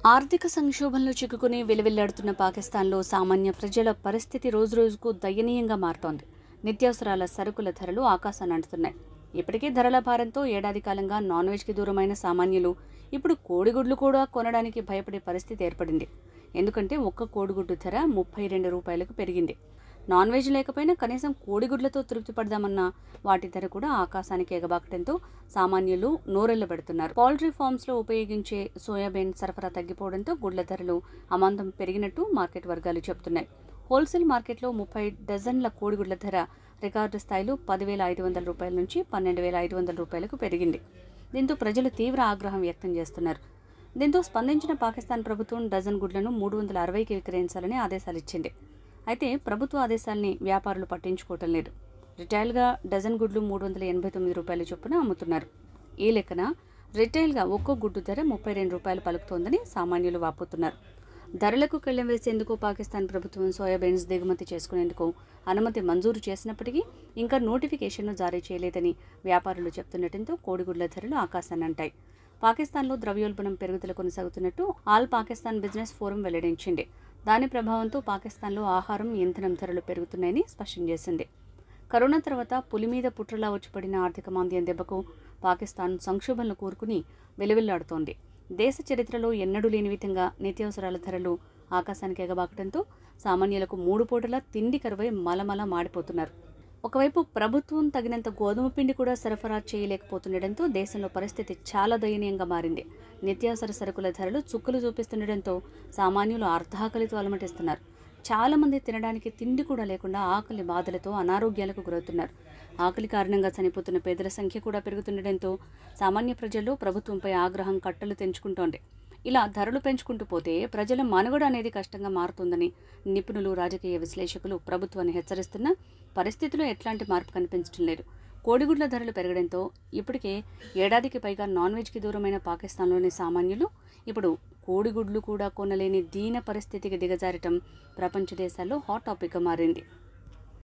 ఆర్థిక సంక్షోభంలో చిక్కుకుని విలవిల్లాడుతున్న పాకిస్తాన్లో సామాన్య ప్రజల పరిస్థితి రోజురోజుకు దయనీయంగా మారుతోంది. నిత్యావసరాల సరుకుల ధరలు ఆకాశాన్ని అంటుతున్నాయి. ఇప్పటికే ధరల భారంతో ఏడాది కాలంగా నాన్ వెజ్కి దూరమైన సామాన్యులు ఇప్పుడు కోడిగుడ్లు కూడా కొనడానికి భయపడే పరిస్థితి ఏర్పడింది. ఎందుకంటే ఒక్క కోడిగుడ్డు ధర 32 రూపాయలకు పెరిగింది. నాన్ వెజ్ లేకపోయినా కనీసం కోడిగుడ్లతో తృప్తి పడదామన్నా వాటి ధర కూడా ఆకాశానికి ఎగబాకటంతో సామాన్యులు నోరెళ్లబెడుతున్నారు. పౌల్ట్రీ ఫార్మ్స్లో ఉపయోగించే సోయాబీన్ సరఫరా తగ్గిపోవడంతో గుడ్ల ధరలు అమాంతం పెరిగినట్టు మార్కెట్ వర్గాలు చెబుతున్నాయి. హోల్సేల్ మార్కెట్లో 30 డజన్ల కోడిగుడ్ల ధర రికార్డు స్థాయిలో 10,500 రూపాయల నుంచి 12,500 రూపాయలకు పెరిగింది. దీంతో ప్రజలు తీవ్ర ఆగ్రహం వ్యక్తం చేస్తున్నారు. దీంతో స్పందించిన పాకిస్తాన్ ప్రభుత్వం డజన్ గుడ్లను 360కి విక్రయించాలని ఆదేశాలిచ్చింది. అయితే ప్రభుత్వ ఆదేశాల్ని వ్యాపారులు పట్టించుకోవటం లేదు. రిటైల్గా డజన్ గుడ్లు 389 రూపాయల చొప్పున అమ్ముతున్నారు. ఈ లెక్కన రిటైల్గా ఒక్కో గుడ్డు ధర 32 రూపాయలు పలుకుతోందని సామాన్యులు వాపోతున్నారు. ధరలకు కళ్లెం వేసేందుకు పాకిస్తాన్ ప్రభుత్వం సోయాబీన్స్ దిగుమతి చేసుకునేందుకు అనుమతి మంజూరు చేసినప్పటికీ ఇంకా నోటిఫికేషన్ను జారీ చేయలేదని వ్యాపారులు చెప్తుండటంతో కోడిగుడ్ల ధరలు ఆకాశాన్ని అంటాయి. పాకిస్తాన్లో ద్రవ్యోల్బణం పెరుగుదల కొనసాగుతున్నట్టు ఆల్ పాకిస్తాన్ బిజినెస్ ఫోరం వెల్లడించింది. దాని ప్రభావంతో పాకిస్తాన్లో ఆహారం, ఇంధనం ధరలు పెరుగుతున్నాయని స్పష్టం చేసింది. కరోనా తర్వాత పులి మీద పుట్రలా వచ్చిపడిన ఆర్థిక మాంద్యం దెబ్బకు పాకిస్తాన్ సంక్షోభంలో కూరుకుని వెలువెల్లాడుతోంది. దేశ చరిత్రలో ఎన్నడూ లేని విధంగా నిత్యావసరాల ధరలు ఆకాశానికి ఎగబాకటంతో సామాన్యులకు 3 పూటలా తిండి కరువై మలమల మాడిపోతున్నారు. ఒకవైపు ప్రభుత్వం తగినంత గోధుమ పిండి కూడా సరఫరా చేయలేకపోతుండటంతో దేశంలో పరిస్థితి చాలా దయనీయంగా మారింది. నిత్యావసర సరుకుల ధరలు చుక్కలు చూపిస్తుండటంతో సామాన్యులు అర్ధాకలితో అలమటిస్తున్నారు. చాలామంది తినడానికి తిండి కూడా లేకుండా ఆకలి బాధలతో అనారోగ్యాలకు గురవుతున్నారు. ఆకలి కారణంగా చనిపోతున్న పేదల సంఖ్య కూడా పెరుగుతుండటంతో సామాన్య ప్రజల్లో ప్రభుత్వంపై ఆగ్రహం కట్టలు తెంచుకుంటోంది. ఇలా ధరలు పెంచుకుంటూ పోతే ప్రజల మనుగడ అనేది కష్టంగా మారుతుందని నిపుణులు, రాజకీయ విశ్లేషకులు ప్రభుత్వాన్ని హెచ్చరిస్తున్నా పరిస్థితిలో ఎట్లాంటి మార్పు కనిపించడం లేదు. కోడిగుడ్ల ధరలు పెరగడంతో ఇప్పటికే ఏడాదికి పైగా నాన్ వెజ్కి దూరమైన పాకిస్తాన్లోని సామాన్యులు ఇప్పుడు కోడిగుడ్లు కూడా కొనలేని దీన పరిస్థితికి దిగజారటం ప్రపంచ దేశాల్లో హాట్ టాపిక్గా మారింది.